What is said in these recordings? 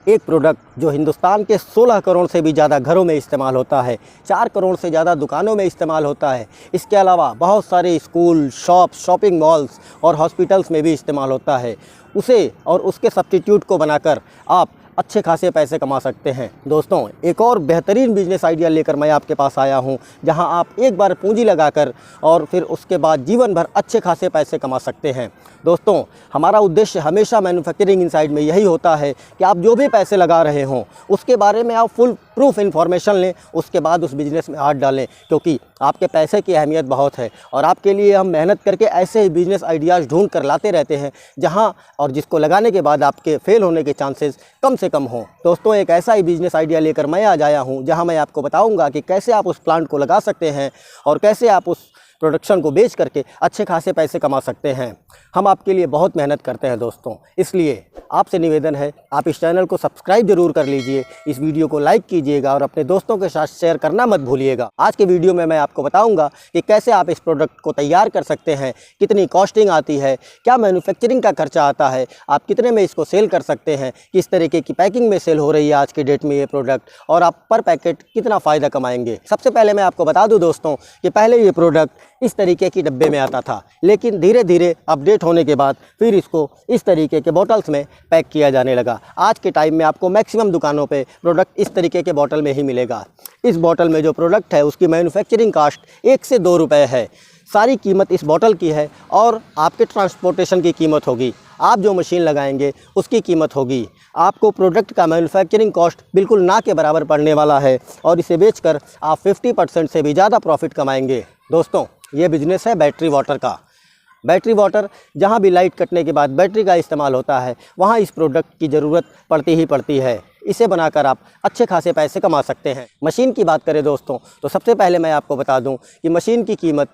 एक प्रोडक्ट जो हिंदुस्तान के 16 करोड़ से भी ज़्यादा घरों में इस्तेमाल होता है, 4 करोड़ से ज़्यादा दुकानों में इस्तेमाल होता है। इसके अलावा बहुत सारे स्कूल, शॉपिंग मॉल्स और हॉस्पिटल्स में भी इस्तेमाल होता है। उसे और उसके सब्स्टिट्यूट को बनाकर आप अच्छे खासे पैसे कमा सकते हैं। दोस्तों, एक और बेहतरीन बिजनेस आइडिया लेकर मैं आपके पास आया हूं, जहां आप एक बार पूंजी लगाकर और फिर उसके बाद जीवन भर अच्छे खासे पैसे कमा सकते हैं। दोस्तों, हमारा उद्देश्य हमेशा मैन्युफैक्चरिंग इनसाइड में यही होता है कि आप जो भी पैसे लगा रहे हों उसके बारे में आप फुल प्रूफ इन्फॉर्मेशन लें, उसके बाद उस बिज़नेस में हाथ डालें, क्योंकि आपके पैसे की अहमियत बहुत है और आपके लिए हम मेहनत करके ऐसे ही बिज़नेस आइडियाज़ ढूंढ कर लाते रहते हैं जहां और जिसको लगाने के बाद आपके फेल होने के चांसेस कम से कम हों। दोस्तों, एक ऐसा ही बिज़नेस आइडिया लेकर मैं आज आया हूं, जहां मैं आपको बताऊंगा कि कैसे आप उस प्लांट को लगा सकते हैं और कैसे आप उस प्रोडक्शन को बेच करके अच्छे खासे पैसे कमा सकते हैं। हम आपके लिए बहुत मेहनत करते हैं दोस्तों, इसलिए आपसे निवेदन है आप इस चैनल को सब्सक्राइब जरूर कर लीजिए, इस वीडियो को लाइक कीजिएगा और अपने दोस्तों के साथ शेयर करना मत भूलिएगा। आज के वीडियो में मैं आपको बताऊंगा कि कैसे आप इस प्रोडक्ट को तैयार कर सकते हैं, कितनी कॉस्टिंग आती है, क्या मैन्युफैक्चरिंग का खर्चा आता है, आप कितने में इसको सेल कर सकते हैं, किस तरीके की पैकिंग में सेल हो रही है आज की डेट में ये प्रोडक्ट, और आप पर पैकेट कितना फ़ायदा कमाएंगे। सबसे पहले मैं आपको बता दूँ दोस्तों कि पहले ये प्रोडक्ट इस तरीके की डब्बे में आता था, लेकिन धीरे धीरे अपडेट होने के बाद फिर इसको इस तरीके के बॉटल्स में पैक किया जाने लगा। आज के टाइम में आपको मैक्सिमम दुकानों पे प्रोडक्ट इस तरीके के बॉटल में ही मिलेगा। इस बॉटल में जो प्रोडक्ट है उसकी मैन्युफैक्चरिंग कास्ट 1 से 2 रुपये है। सारी कीमत इस बॉटल की है और आपके ट्रांसपोर्टेशन की कीमत होगी। आप जो मशीन लगाएंगे उसकी कीमत होगी। आपको प्रोडक्ट का मैन्युफैक्चरिंग कॉस्ट बिल्कुल ना के बराबर पड़ने वाला है और इसे बेचकर आप 50% से भी ज़्यादा प्रॉफिट कमाएंगे। दोस्तों, ये बिज़नेस है बैटरी वाटर का। बैटरी वाटर, जहाँ भी लाइट कटने के बाद बैटरी का इस्तेमाल होता है वहाँ इस प्रोडक्ट की ज़रूरत पड़ती ही पड़ती है। इसे बनाकर आप अच्छे खासे पैसे कमा सकते हैं। मशीन की बात करें दोस्तों, तो सबसे पहले मैं आपको बता दूं कि मशीन की कीमत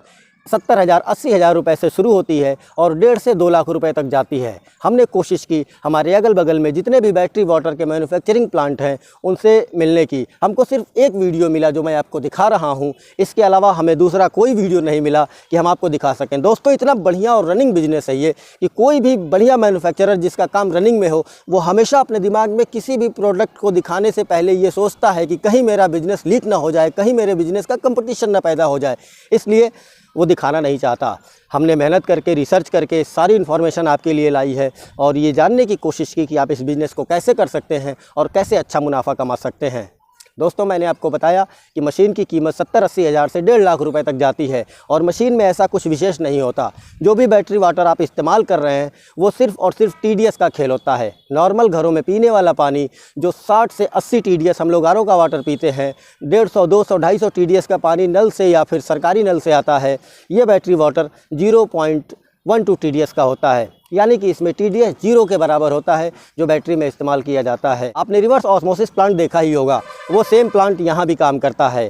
70,000 80,000 रुपये से शुरू होती है और 1.5 से 2 लाख रुपए तक जाती है। हमने कोशिश की हमारे अगल बगल में जितने भी बैटरी वाटर के मैन्युफैक्चरिंग प्लांट हैं उनसे मिलने की। हमको सिर्फ एक वीडियो मिला जो मैं आपको दिखा रहा हूं, इसके अलावा हमें दूसरा कोई वीडियो नहीं मिला कि हम आपको दिखा सकें। दोस्तों, इतना बढ़िया और रनिंग बिजनेस है ये कि कोई भी बढ़िया मैन्युफैक्चरर जिसका काम रनिंग में हो वो हमेशा अपने दिमाग में किसी भी प्रोडक्ट को दिखाने से पहले ये सोचता है कि कहीं मेरा बिजनेस लीक ना हो जाए, कहीं मेरे बिजनेस का कंपटीशन ना पैदा हो जाए, इसलिए वो दिखाना नहीं चाहता। हमने मेहनत करके रिसर्च करके सारी इन्फॉर्मेशन आपके लिए लाई है और ये जानने की कोशिश की कि आप इस बिज़नेस को कैसे कर सकते हैं और कैसे अच्छा मुनाफा कमा सकते हैं। दोस्तों, मैंने आपको बताया कि मशीन की कीमत 70-80 हज़ार से 1.5 लाख रुपए तक जाती है और मशीन में ऐसा कुछ विशेष नहीं होता। जो भी बैटरी वाटर आप इस्तेमाल कर रहे हैं वो सिर्फ और सिर्फ TDS का खेल होता है। नॉर्मल घरों में पीने वाला पानी जो 60 से 80 TDS हम लोग RO का वाटर पीते हैं, 150, 200, 250 TDS का पानी नल से या फिर सरकारी नल से आता है। ये बैटरी वाटर 0.12 TDS का होता है, यानी कि इसमें TDS 0 के बराबर होता है जो बैटरी में इस्तेमाल किया जाता है। आपने रिवर्स ऑस्मोसिस प्लांट देखा ही होगा, वो सेम प्लांट यहाँ भी काम करता है।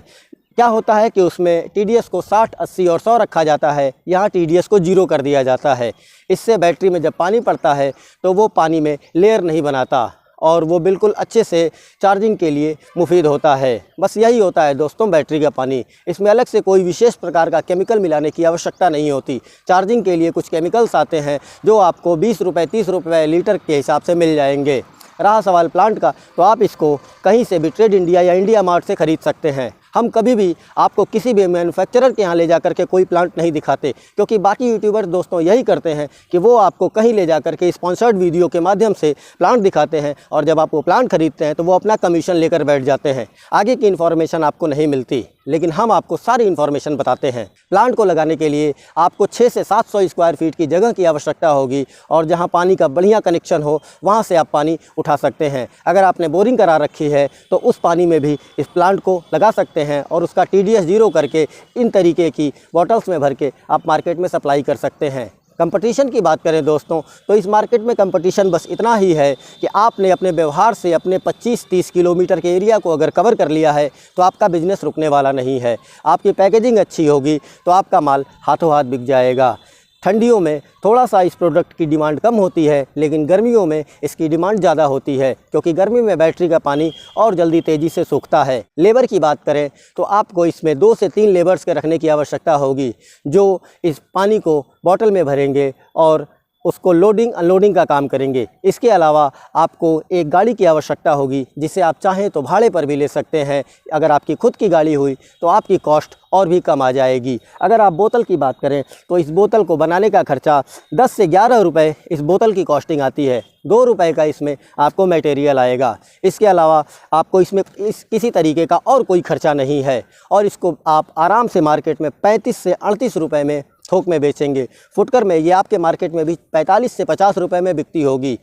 क्या होता है कि उसमें TDS को 60, 80 और 100 रखा जाता है, यहाँ TDS को 0 कर दिया जाता है। इससे बैटरी में जब पानी पड़ता है तो वो पानी में लेयर नहीं बनाता और वो बिल्कुल अच्छे से चार्जिंग के लिए मुफीद होता है। बस यही होता है दोस्तों बैटरी का पानी। इसमें अलग से कोई विशेष प्रकार का केमिकल मिलाने की आवश्यकता नहीं होती। चार्जिंग के लिए कुछ केमिकल्स आते हैं जो आपको 20 रुपये 30 रुपये लीटर के हिसाब से मिल जाएंगे। रहा सवाल प्लांट का, तो आप इसको कहीं से भी ट्रेड इंडिया या इंडिया मार्ट से ख़रीद सकते हैं। हम कभी भी आपको किसी भी मैन्युफैक्चरर के यहाँ ले जा करके कोई प्लांट नहीं दिखाते, क्योंकि बाकी यूट्यूबर्स दोस्तों यही करते हैं कि वो आपको कहीं ले जा करके स्पॉन्सर्ड वीडियो के माध्यम से प्लांट दिखाते हैं और जब आप वो प्लांट खरीदते हैं तो वो अपना कमीशन लेकर बैठ जाते हैं। आगे की इन्फॉर्मेशन आपको नहीं मिलती, लेकिन हम आपको सारी इन्फॉर्मेशन बताते हैं। प्लांट को लगाने के लिए आपको 6 से 700 स्क्वायर फीट की जगह की आवश्यकता होगी और जहाँ पानी का बढ़िया कनेक्शन हो वहाँ से आप पानी उठा सकते हैं। अगर आपने बोरिंग करा रखी है तो उस पानी में भी इस प्लांट को लगा सकते हैं और उसका TDS 0 करके इन तरीके की बॉटल्स में भर के आप मार्केट में सप्लाई कर सकते हैं। कंपटीशन की बात करें दोस्तों, तो इस मार्केट में कंपटीशन बस इतना ही है कि आपने अपने व्यवहार से अपने 25-30 किलोमीटर के एरिया को अगर कवर कर लिया है तो आपका बिज़नेस रुकने वाला नहीं है। आपकी पैकेजिंग अच्छी होगी तो आपका माल हाथों हाथ बिक जाएगा। ठंडियों में थोड़ा सा इस प्रोडक्ट की डिमांड कम होती है, लेकिन गर्मियों में इसकी डिमांड ज़्यादा होती है, क्योंकि गर्मी में बैटरी का पानी और जल्दी तेज़ी से सूखता है। लेबर की बात करें तो आपको इसमें 2 से 3 लेबर्स के रखने की आवश्यकता होगी, जो इस पानी को बॉटल में भरेंगे और उसको लोडिंग अनलोडिंग का काम करेंगे। इसके अलावा आपको एक गाड़ी की आवश्यकता होगी जिसे आप चाहें तो भाड़े पर भी ले सकते हैं। अगर आपकी खुद की गाड़ी हुई तो आपकी कॉस्ट और भी कम आ जाएगी। अगर आप बोतल की बात करें तो इस बोतल को बनाने का खर्चा 10 से 11 रुपये इस बोतल की कॉस्टिंग आती है। 2 रुपये का इसमें आपको मटेरियल आएगा। इसके अलावा आपको इसमें किसी तरीके का और कोई खर्चा नहीं है और इसको आप आराम से मार्केट में 35 से 38 रुपये में थोक में बेचेंगे। फुटकर में ये आपके मार्केट में भी 45 से 50 रुपये में बिकती होगी।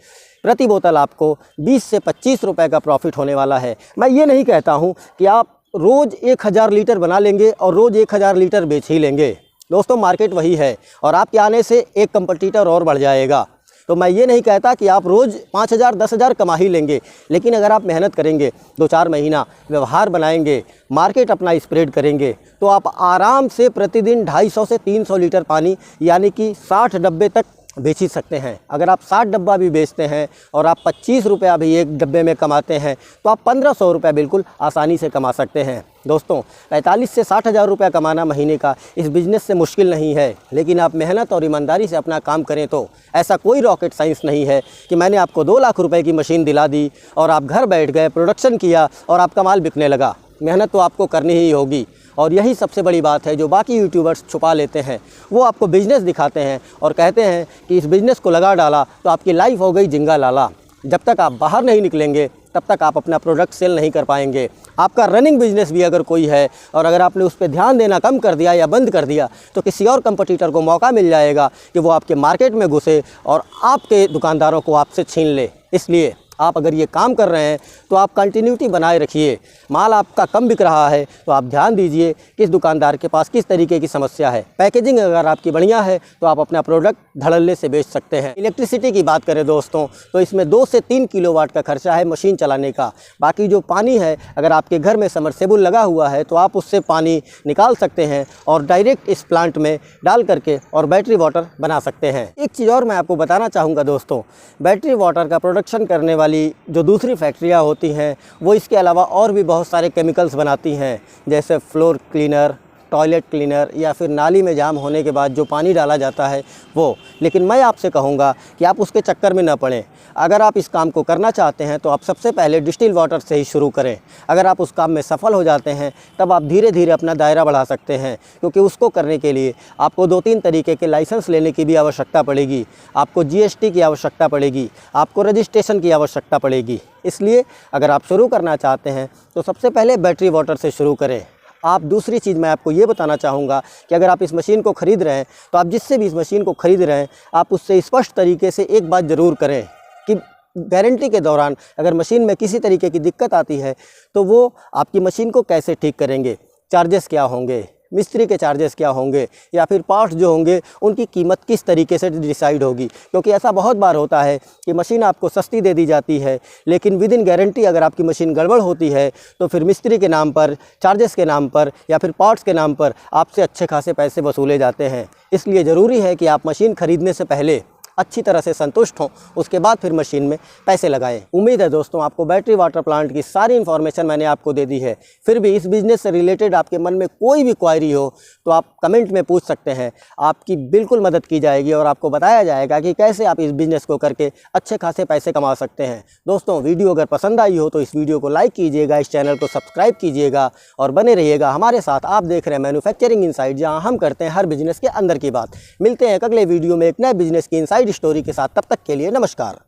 प्रति बोतल आपको 20 से 25 रुपये का प्रॉफिट होने वाला है। मैं ये नहीं कहता हूँ कि आप रोज़ 1000 लीटर बना लेंगे और रोज़ 1000 लीटर बेच ही लेंगे। दोस्तों, मार्केट वही है और आपके आने से एक कंपटीटर और बढ़ जाएगा। तो मैं ये नहीं कहता कि आप रोज़ 5000 10,000 कमा ही लेंगे, लेकिन अगर आप मेहनत करेंगे, 2-4 महीना व्यवहार बनाएंगे, मार्केट अपना स्प्रेड करेंगे, तो आप आराम से प्रतिदिन 250 से 300 लीटर पानी यानी कि 60 डब्बे तक बेच ही सकते हैं। अगर आप 60 डब्बा भी बेचते हैं और आप 25 रुपया भी एक डब्बे में कमाते हैं तो आप 1500 रुपये बिल्कुल आसानी से कमा सकते हैं। दोस्तों, 45 से 60 हज़ार रुपया कमाना महीने का इस बिज़नेस से मुश्किल नहीं है, लेकिन आप मेहनत और ईमानदारी से अपना काम करें तो ऐसा कोई रॉकेट साइंस नहीं है कि मैंने आपको 2 लाख रुपए की मशीन दिला दी और आप घर बैठ गए, प्रोडक्शन किया और आपका माल बिकने लगा। मेहनत तो आपको करनी ही होगी और यही सबसे बड़ी बात है जो बाकी यूट्यूबर्स छुपा लेते हैं। वो आपको बिज़नेस दिखाते हैं और कहते हैं कि इस बिज़नेस को लगा डाला तो आपकी लाइफ हो गई जिंगा लाला। जब तक आप बाहर नहीं निकलेंगे तब तक आप अपना प्रोडक्ट सेल नहीं कर पाएंगे। आपका रनिंग बिजनेस भी अगर कोई है और अगर आपने उस पर ध्यान देना कम कर दिया या बंद कर दिया तो किसी और कंपटीटर को मौका मिल जाएगा कि वो आपके मार्केट में घुसे और आपके दुकानदारों को आपसे छीन ले। इसलिए आप अगर ये काम कर रहे हैं तो आप कंटिन्यूटी बनाए रखिए। माल आपका कम बिक रहा है तो आप ध्यान दीजिए किस दुकानदार के पास किस तरीके की समस्या है। पैकेजिंग अगर आपकी बढ़िया है तो आप अपना प्रोडक्ट धड़ल्ले से बेच सकते हैं। इलेक्ट्रिसिटी की बात करें दोस्तों तो इसमें 2 से 3 किलोवाट का खर्चा है मशीन चलाने का। बाकी जो पानी है, अगर आपके घर में समरसेबुल लगा हुआ है तो आप उससे पानी निकाल सकते हैं और डायरेक्ट इस प्लांट में डाल करके और बैटरी वाटर बना सकते हैं। एक चीज़ और मैं आपको बताना चाहूँगा दोस्तों, बैटरी वाटर का प्रोडक्शन करने वाली जो दूसरी फैक्ट्रियां होती हैं वो इसके अलावा और भी बहुत सारे केमिकल्स बनाती हैं, जैसे फ्लोर क्लीनर, टॉयलेट क्लीनर या फिर नाली में जाम होने के बाद जो पानी डाला जाता है वो। लेकिन मैं आपसे कहूँगा कि आप उसके चक्कर में न पड़ें। अगर आप इस काम को करना चाहते हैं तो आप सबसे पहले डिस्टिल वाटर से ही शुरू करें। अगर आप उस काम में सफल हो जाते हैं तब आप धीरे धीरे अपना दायरा बढ़ा सकते हैं, क्योंकि उसको करने के लिए आपको 2-3 तरीके के लाइसेंस लेने की भी आवश्यकता पड़ेगी। आपको GST की आवश्यकता पड़ेगी, आपको रजिस्ट्रेशन की आवश्यकता पड़ेगी। इसलिए अगर आप शुरू करना चाहते हैं तो सबसे पहले बैटरी वाटर से शुरू करें। आप दूसरी चीज़ मैं आपको ये बताना चाहूँगा कि अगर आप इस मशीन को ख़रीद रहे हैं तो आप जिससे भी इस मशीन को ख़रीद रहे हैं आप उससे स्पष्ट तरीके से एक बात ज़रूर करें कि गारंटी के दौरान अगर मशीन में किसी तरीके की दिक्कत आती है तो वो आपकी मशीन को कैसे ठीक करेंगे, चार्जेस क्या होंगे, मिस्त्री के चार्जेस क्या होंगे, या फिर पार्ट्स जो होंगे उनकी कीमत किस तरीके से डिसाइड होगी। क्योंकि ऐसा बहुत बार होता है कि मशीन आपको सस्ती दे दी जाती है लेकिन विद इन गारंटी अगर आपकी मशीन गड़बड़ होती है तो फिर मिस्त्री के नाम पर, चार्जेस के नाम पर या फिर पार्ट्स के नाम पर आपसे अच्छे खासे पैसे वसूले जाते हैं। इसलिए ज़रूरी है कि आप मशीन ख़रीदने से पहले अच्छी तरह से संतुष्ट हों, उसके बाद फिर मशीन में पैसे लगाएं। उम्मीद है दोस्तों आपको बैटरी वाटर प्लांट की सारी इन्फॉर्मेशन मैंने आपको दे दी है। फिर भी इस बिज़नेस से रिलेटेड आपके मन में कोई भी क्वायरी हो तो आप कमेंट में पूछ सकते हैं। आपकी बिल्कुल मदद की जाएगी और आपको बताया जाएगा कि कैसे आप इस बिज़नेस को करके अच्छे खासे पैसे कमा सकते हैं। दोस्तों, वीडियो अगर पसंद आई हो तो इस वीडियो को लाइक कीजिएगा, इस चैनल को सब्सक्राइब कीजिएगा और बने रहिएगा हमारे साथ। आप देख रहे हैं मैन्युफैक्चरिंग इनसाइड, जहाँ हम करते हैं हर बिज़नेस के अंदर की बात। मिलते हैं अगले वीडियो में एक नए बिज़नेस की इनसाइड स्टोरी के साथ। तब तक के लिए नमस्कार।